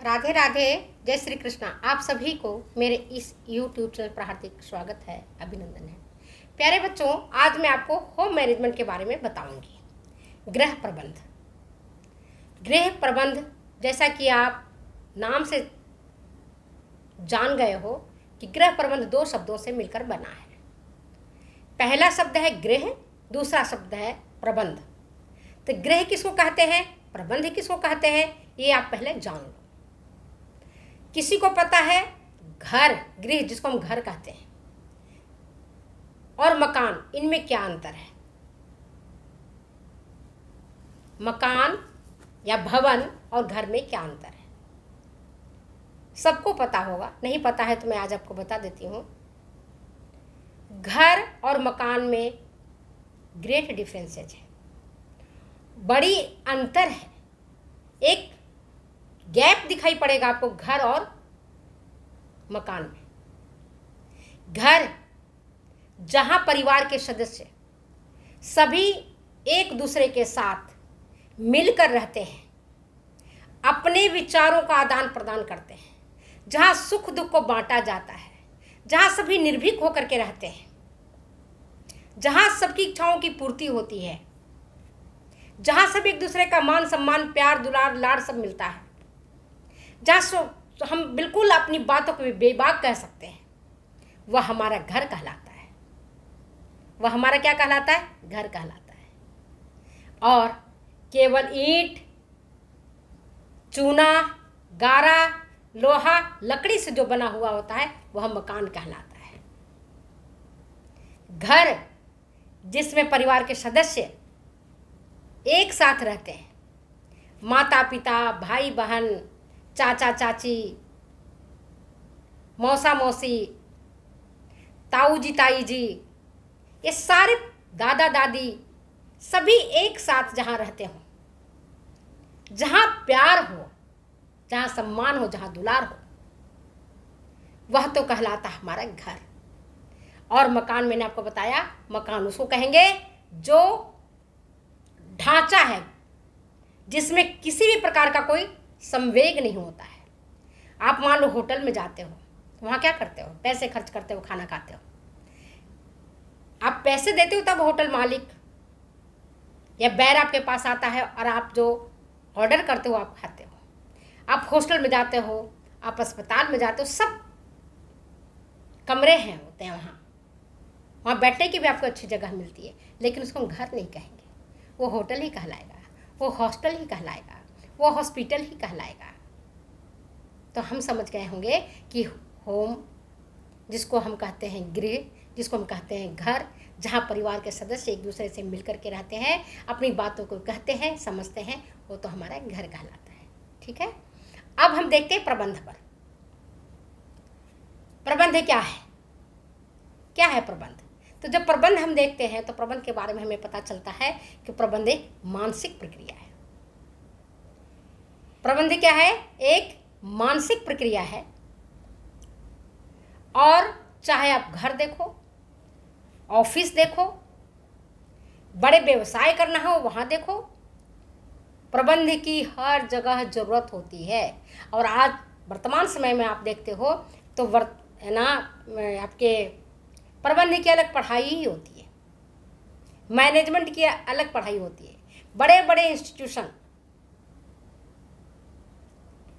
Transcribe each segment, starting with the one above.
राधे राधे, जय श्री कृष्णा। आप सभी को मेरे इस YouTube चैनल पर हार्दिक स्वागत है, अभिनंदन है। प्यारे बच्चों, आज मैं आपको होम मैनेजमेंट के बारे में बताऊंगी। गृह प्रबंध। गृह प्रबंध जैसा कि आप नाम से जान गए हो कि गृह प्रबंध दो शब्दों से मिलकर बना है। पहला शब्द है गृह, दूसरा शब्द है प्रबंध। तो गृह किसको कहते हैं, प्रबंध किसको कहते हैं, ये आप पहले जान लो। किसी को पता है घर, गृह जिसको हम घर कहते हैं, और मकान, इनमें क्या अंतर है? मकान या भवन और घर में क्या अंतर है? सबको पता होगा, नहीं पता है तो मैं आज आपको बता देती हूँ। घर और मकान में ग्रेट डिफरेंसेज है, बड़ी अंतर है। एक गैप दिखाई पड़ेगा आपको घर और मकान में। घर जहां परिवार के सदस्य सभी एक दूसरे के साथ मिलकर रहते हैं, अपने विचारों का आदान प्रदान करते हैं, जहां सुख दुख को बांटा जाता है, जहां सभी निर्भीक होकर के रहते हैं, जहां सबकी इच्छाओं की पूर्ति होती है, जहां सब एक दूसरे का मान सम्मान प्यार दुलार लाड़ सब मिलता है, जहाँ हम बिल्कुल अपनी बातों को बेबाक कह सकते हैं, वह हमारा घर कहलाता है। वह हमारा क्या कहलाता है? घर कहलाता है। और केवल ईंट, चूना, गारा, लोहा, लकड़ी से जो बना हुआ होता है वह मकान कहलाता है। घर जिसमें परिवार के सदस्य एक साथ रहते हैं, माता पिता, भाई बहन, चाचा चाची, मौसा मौसी, ताऊ जी ताई जी, ये सारे दादा दादी सभी एक साथ जहाँ रहते हो, जहाँ प्यार हो, जहाँ सम्मान हो, जहाँ दुलार हो, वह तो कहलाता है हमारा घर। और मकान, मैंने आपको बताया, मकान उसको कहेंगे जो ढांचा है जिसमें किसी भी प्रकार का कोई संवेग नहीं होता है। आप मान लो होटल में जाते हो, वहाँ क्या करते हो? पैसे खर्च करते हो, खाना खाते हो। आप पैसे देते हो तब होटल मालिक या बैर आपके पास आता है और आप जो ऑर्डर करते हो आप खाते हो। आप हॉस्टल में जाते हो, आप अस्पताल में जाते हो, सब कमरे हैं होते हैं, वहाँ बैठने की भी आपको अच्छी जगह मिलती है, लेकिन उसको हम घर नहीं कहेंगे, वो होटल ही कहलाएगा, वो हॉस्टल ही कहलाएगा, वो हॉस्पिटल ही कहलाएगा। तो हम समझ गए होंगे कि होम जिसको हम कहते हैं गृह, जिसको हम कहते हैं घर, जहाँ परिवार के सदस्य एक दूसरे से मिलकर के रहते हैं, अपनी बातों को कहते हैं, समझते हैं, वो तो हमारा घर कहलाता है। ठीक है, अब हम देखते हैं प्रबंध पर। प्रबंध क्या है? क्या है प्रबंध? तो जब प्रबंध हम देखते हैं तो प्रबंध के बारे में हमें पता चलता है कि प्रबंध एक मानसिक प्रक्रिया है। प्रबंध क्या है? एक मानसिक प्रक्रिया है। और चाहे आप घर देखो, ऑफिस देखो, बड़े व्यवसाय करना हो वहाँ देखो, प्रबंध की हर जगह जरूरत होती है। और आज वर्तमान समय में आप देखते हो तो आपके प्रबंध की अलग पढ़ाई ही होती है, मैनेजमेंट की अलग पढ़ाई होती है। बड़े बड़े इंस्टीट्यूशन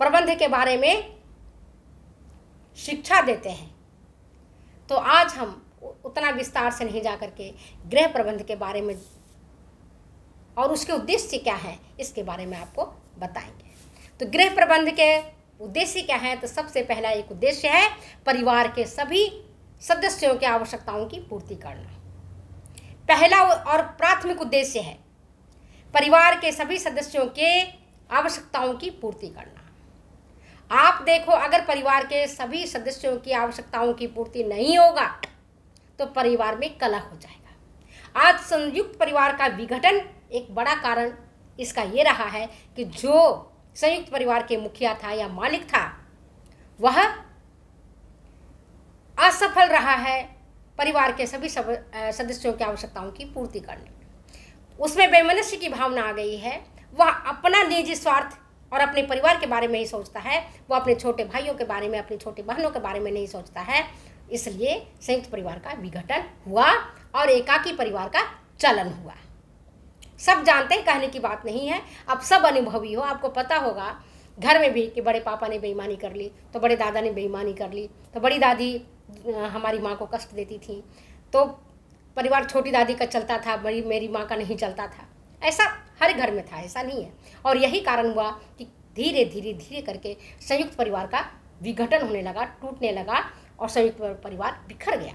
प्रबंध के बारे में शिक्षा देते हैं। तो आज हम उतना विस्तार से नहीं जा करके गृह प्रबंध के बारे में और उसके उद्देश्य क्या है इसके बारे में आपको बताएंगे। तो गृह प्रबंध के उद्देश्य क्या है? तो सबसे पहला एक उद्देश्य है परिवार के सभी सदस्यों की आवश्यकताओं की पूर्ति करना। पहला और प्राथमिक उद्देश्य है परिवार के सभी सदस्यों के आवश्यकताओं की पूर्ति करना। आप देखो, अगर परिवार के सभी सदस्यों की आवश्यकताओं की पूर्ति नहीं होगा तो परिवार में कलह हो जाएगा। आज संयुक्त परिवार का विघटन एक बड़ा कारण इसका ये रहा है कि जो संयुक्त परिवार के मुखिया था या मालिक था वह असफल रहा है परिवार के सभी सदस्यों की आवश्यकताओं की पूर्ति करने में। उसमें वैमनस्य की भावना आ गई है। वह अपना निजी स्वार्थ और अपने परिवार के बारे में ही सोचता है, वो अपने छोटे भाइयों के बारे में, अपनी छोटी बहनों के बारे में नहीं सोचता है। इसलिए संयुक्त परिवार का विघटन हुआ और एकाकी परिवार का चलन हुआ। सब जानते हैं, कहने की बात नहीं है, अब सब अनुभवी हो, आपको पता होगा घर में भी कि बड़े पापा ने बेईमानी कर ली तो बड़े दादा ने बेईमानी कर ली, तो बड़ी दादी हमारी माँ को कष्ट देती थी, तो परिवार छोटी दादी का चलता था, मेरी माँ का नहीं चलता था। ऐसा हर घर में था, ऐसा नहीं है। और यही कारण हुआ कि धीरे धीरे धीरे करके संयुक्त परिवार का विघटन होने लगा, टूटने लगा और संयुक्त परिवार बिखर गया।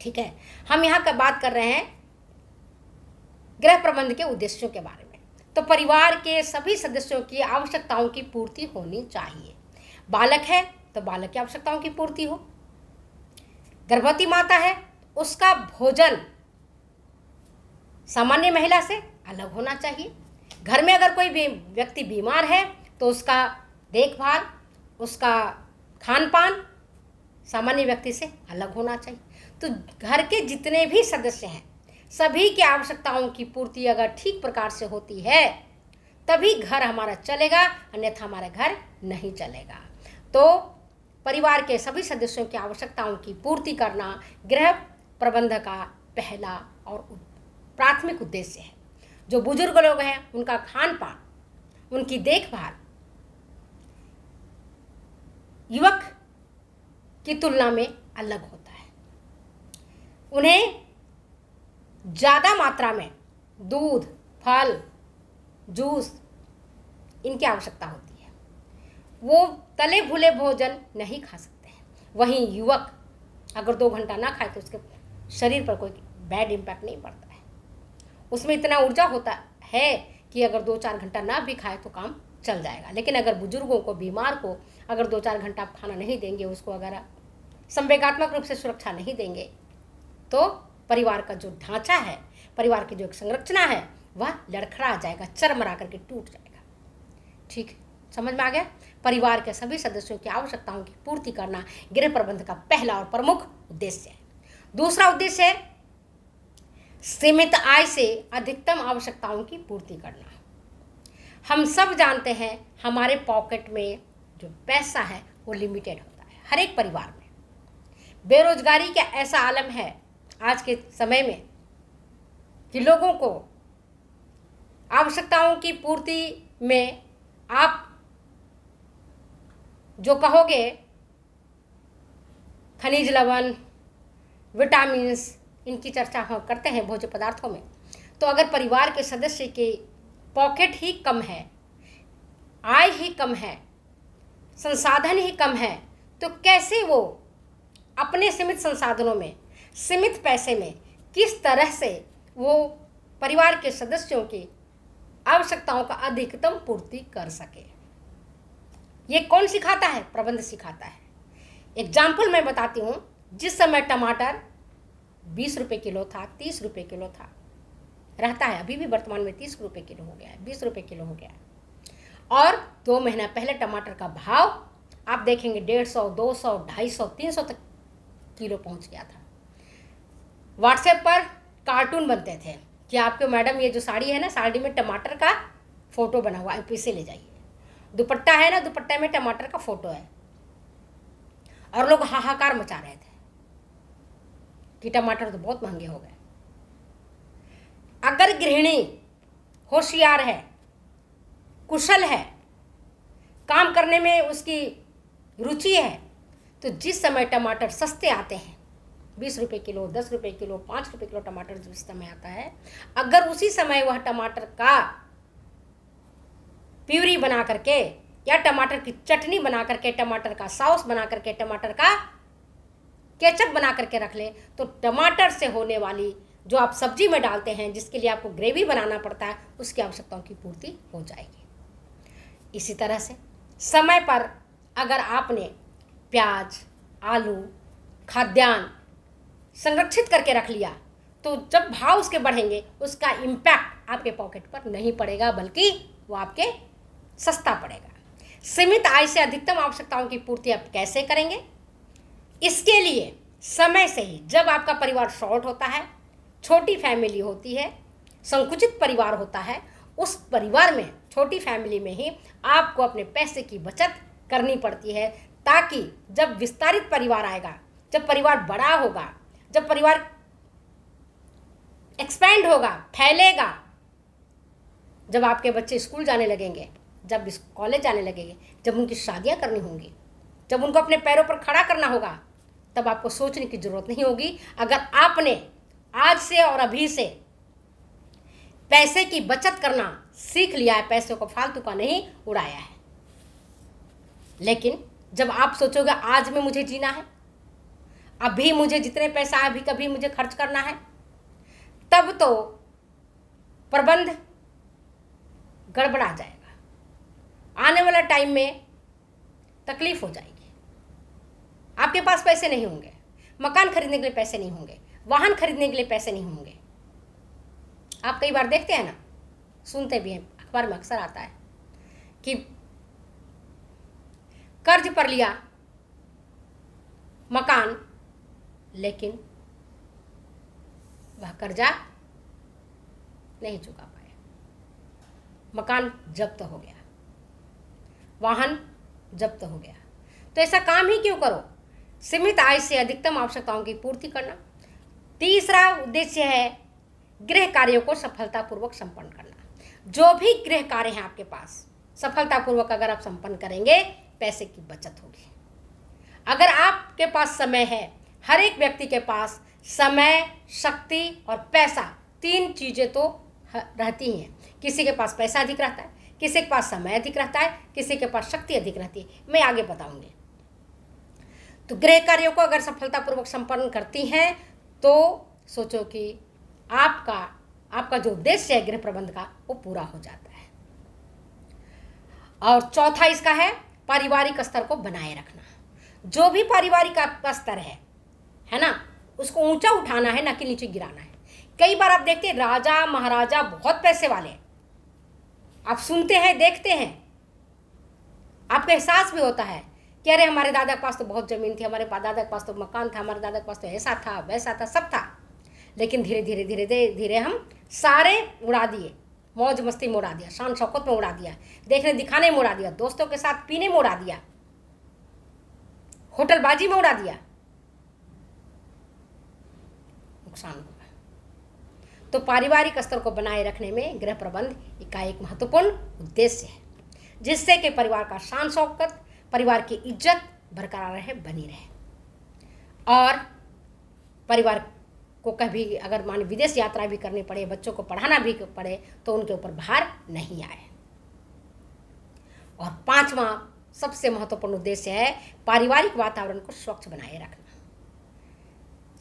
ठीक है, हम यहाँ का बात कर रहे हैं गृह प्रबंध के उद्देश्यों के बारे में। तो परिवार के सभी सदस्यों की आवश्यकताओं की पूर्ति होनी चाहिए। बालक है तो बालक की आवश्यकताओं की पूर्ति हो, गर्भवती माता है उसका भोजन सामान्य महिला से अलग होना चाहिए, घर में अगर कोई भी व्यक्ति बीमार है तो उसका देखभाल, उसका खान पान सामान्य व्यक्ति से अलग होना चाहिए। तो घर के जितने भी सदस्य हैं सभी की आवश्यकताओं की पूर्ति अगर ठीक प्रकार से होती है तभी घर हमारा चलेगा, अन्यथा हमारा घर नहीं चलेगा। तो परिवार के सभी सदस्यों की आवश्यकताओं की पूर्ति करना गृह प्रबंध का पहला और प्राथमिक उद्देश्य है। जो बुजुर्ग लोग हैं उनका खान पान, उनकी देखभाल युवक की तुलना में अलग होता है। उन्हें ज़्यादा मात्रा में दूध, फल, जूस इनकी आवश्यकता होती है। वो तले भुने भोजन नहीं खा सकते हैं। वहीं युवक अगर 2 घंटा ना खाए तो उसके शरीर पर कोई बैड इम्पैक्ट नहीं पड़ता है। उसमें इतना ऊर्जा होता है कि अगर 2-4 घंटा ना भी खाए तो काम चल जाएगा। लेकिन अगर बुजुर्गों को, बीमार को अगर 2-4 घंटा आप खाना नहीं देंगे, उसको अगर संवेगात्मक रूप से सुरक्षा नहीं देंगे तो परिवार का जो ढांचा है, परिवार की जो एक संरचना है वह लड़खड़ा जाएगा, चरमरा करके टूट जाएगा। ठीक, समझ में आ गया? परिवार के सभी सदस्यों की आवश्यकताओं की पूर्ति करना गृह प्रबंध का पहला और प्रमुख उद्देश्य है। दूसरा उद्देश्य है सीमित आय से अधिकतम आवश्यकताओं की पूर्ति करना। हम सब जानते हैं हमारे पॉकेट में जो पैसा है वो लिमिटेड होता है हर एक परिवार में। बेरोजगारी का ऐसा आलम है आज के समय में कि लोगों को आवश्यकताओं की पूर्ति में आप जो कहोगे खनिज लवण, विटामिन्स, इनकी चर्चा हम करते हैं भोज्य पदार्थों में। तो अगर परिवार के सदस्य के पॉकेट ही कम है, आय ही कम है, संसाधन ही कम है, तो कैसे वो अपने सीमित संसाधनों में, सीमित पैसे में किस तरह से वो परिवार के सदस्यों की आवश्यकताओं का अधिकतम पूर्ति कर सके। ये कौन सिखाता है? प्रबंध सिखाता है। एग्जाम्पल मैं बताती हूँ। जिस समय टमाटर 20 रुपये किलो था, 30 रुपये किलो था, रहता है अभी भी वर्तमान में 30 रुपये किलो हो गया है, 20 रुपये किलो हो गया है। और 2 महीना पहले टमाटर का भाव आप देखेंगे 150, 200, 250, 300 तक किलो पहुंच गया था। व्हाट्सएप पर कार्टून बनते थे कि आपके मैडम ये जो साड़ी है ना, साड़ी में टमाटर का फोटो बना हुआ है, पैसे ले जाइए। दुपट्टा है ना, दुपट्टे में टमाटर का फोटो है। और लोग हाहाकार मचा रहे थे कि टमाटर तो बहुत महंगे हो गए। अगर गृहिणी होशियार है, कुशल है, काम करने में उसकी रुचि है, तो जिस समय टमाटर सस्ते आते हैं 20 रुपये किलो, 10 रुपये किलो, 5 रुपये किलो टमाटर जिस समय आता है, अगर उसी समय वह टमाटर का प्यूरी बना करके या टमाटर की चटनी बना करके, टमाटर का सॉस बना करके, टमाटर का केचप बना करके रख ले, तो टमाटर से होने वाली जो आप सब्जी में डालते हैं, जिसके लिए आपको ग्रेवी बनाना पड़ता है, उसकी आवश्यकताओं की पूर्ति हो जाएगी। इसी तरह से समय पर अगर आपने प्याज, आलू, खाद्यान्न संरक्षित करके रख लिया, तो जब भाव उसके बढ़ेंगे उसका इम्पैक्ट आपके पॉकेट पर नहीं पड़ेगा, बल्कि वो आपके सस्ता पड़ेगा। सीमित आय से अधिकतम आवश्यकताओं की पूर्ति आप कैसे करेंगे? इसके लिए समय से ही, जब आपका परिवार शॉर्ट होता है, छोटी फैमिली होती है, संकुचित परिवार होता है, उस परिवार में छोटी फैमिली में ही आपको अपने पैसे की बचत करनी पड़ती है, ताकि जब विस्तारित परिवार आएगा, जब परिवार बड़ा होगा, जब परिवार एक्सपेंड होगा, फैलेगा, जब आपके बच्चे स्कूल जाने लगेंगे, जब कॉलेज जाने लगेंगे, जब उनकी शादियां करनी होंगी, जब उनको अपने पैरों पर खड़ा करना होगा, तब आपको सोचने की जरूरत नहीं होगी। अगर आपने आज से और अभी से पैसे की बचत करना सीख लिया है, पैसों को फालतू का नहीं उड़ाया है। लेकिन जब आप सोचोगे आज में मुझे जीना है, अभी मुझे जितने पैसा है अभी कभी मुझे खर्च करना है, तब तो प्रबंध गड़बड़ा जाएगा। आने वाला टाइम में तकलीफ हो जाएगी। आपके पास पैसे नहीं होंगे, मकान खरीदने के लिए पैसे नहीं होंगे, वाहन खरीदने के लिए पैसे नहीं होंगे। आप कई बार देखते हैं ना, सुनते भी हैं, अखबार में अक्सर आता है कि कर्ज पर लिया मकान, लेकिन वह कर्जा नहीं चुका पाया, मकान जब्त हो गया, वाहन जब्त हो गया। तो ऐसा काम ही क्यों करो? सीमित आय से अधिकतम आवश्यकताओं की पूर्ति करना। तीसरा उद्देश्य है गृह कार्यों को सफलतापूर्वक संपन्न करना। जो भी गृह कार्य हैं आपके पास, सफलतापूर्वक अगर आप संपन्न करेंगे, पैसे की बचत होगी। अगर आपके पास समय है, हर एक व्यक्ति के पास समय, शक्ति और पैसा, तीन चीज़ें तो रहती हैं। किसी के पास पैसा अधिक रहता है, किसी के पास समय अधिक रहता है, किसी के पास शक्ति अधिक रहती है। मैं आगे बताऊंगी। तो गृह कार्यों को अगर सफलतापूर्वक संपन्न करती हैं, तो सोचो कि आपका जो उद्देश्य है गृह प्रबंध का, वो पूरा हो जाता है। और चौथा इसका है पारिवारिक स्तर को बनाए रखना। जो भी पारिवारिक आपका स्तर है ना, उसको ऊंचा उठाना है, ना कि नीचे गिराना है। कई बार आप देखते हैं राजा महाराजा बहुत पैसे वाले, आप सुनते हैं, देखते हैं, आपको एहसास भी होता है कि अरे हमारे दादा के पास तो बहुत ज़मीन थी, हमारे दादा के पास तो मकान था, हमारे दादा के पास तो ऐसा था, वैसा था, सब था। लेकिन धीरे धीरे धीरे धीरे धीरे हम सारे उड़ा दिए, मौज मस्ती में उड़ा दिया, शान शौकत में उड़ा दिया, देखने दिखाने में उड़ा दिया, दोस्तों के साथ पीने में उड़ा दिया, होटलबाजी में उड़ा दिया, नुकसान होगा। तो पारिवारिक स्तर को बनाए रखने में गृह प्रबंध का एक महत्वपूर्ण उद्देश्य है, जिससे कि परिवार का शान शौकत, परिवार की इज्जत बरकरार रहे, बनी रहे। और परिवार को कभी अगर मान विदेश यात्रा भी करनी पड़े, बच्चों को पढ़ाना भी पड़े, तो उनके ऊपर भार नहीं आए। और पांचवा सबसे महत्वपूर्ण उद्देश्य है पारिवारिक वातावरण को स्वच्छ बनाए रखना।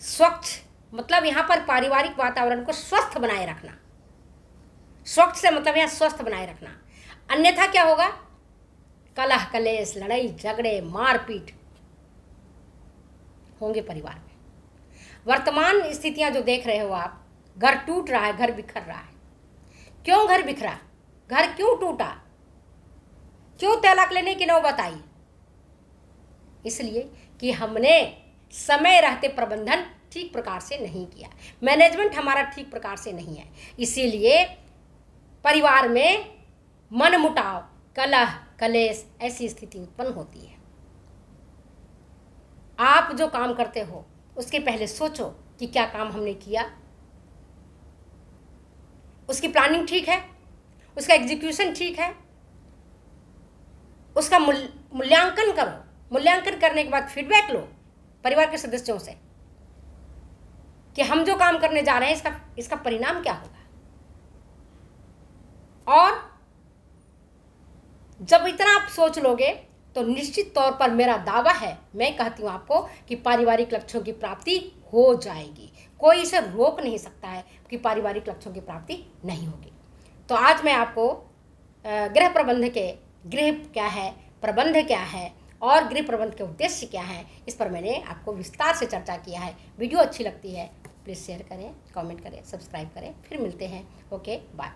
स्वच्छ मतलब यहाँ पर पारिवारिक वातावरण को स्वस्थ बनाए रखना। स्वच्छ से मतलब यहाँ स्वस्थ बनाए रखना, अन्यथा क्या होगा? कलह कलेश, लड़ाई झगड़े, मारपीट होंगे परिवार में। वर्तमान स्थितियां जो देख रहे हो आप, घर टूट रहा है, घर बिखर रहा है। क्यों घर बिखरा? घर क्यों टूटा? क्यों तलाक लेने की नौबत आई? इसलिए कि हमने समय रहते प्रबंधन ठीक प्रकार से नहीं किया, मैनेजमेंट हमारा ठीक प्रकार से नहीं है। इसीलिए परिवार में मनमुटाव, कलह कलेश, ऐसी स्थिति उत्पन्न होती है। आप जो काम करते हो उसके पहले सोचो कि क्या काम हमने किया, उसकी प्लानिंग ठीक है, उसका एग्जीक्यूशन ठीक है, उसका मूल्यांकन करो। मूल्यांकन करने के बाद फीडबैक लो परिवार के सदस्यों से कि हम जो काम करने जा रहे हैं इसका परिणाम क्या होगा। और जब इतना आप सोच लोगे तो निश्चित तौर पर मेरा दावा है, मैं कहती हूँ आपको कि पारिवारिक लक्ष्यों की प्राप्ति हो जाएगी। कोई इसे रोक नहीं सकता है कि पारिवारिक लक्ष्यों की प्राप्ति नहीं होगी। तो आज मैं आपको गृह प्रबंध के गृह क्या है, प्रबंध क्या है और गृह प्रबंध के उद्देश्य क्या है, इस पर मैंने आपको विस्तार से चर्चा किया है। वीडियो अच्छी लगती है प्लीज़ शेयर करें, कमेंट करें, सब्सक्राइब करें। फिर मिलते हैं। Okay, bye.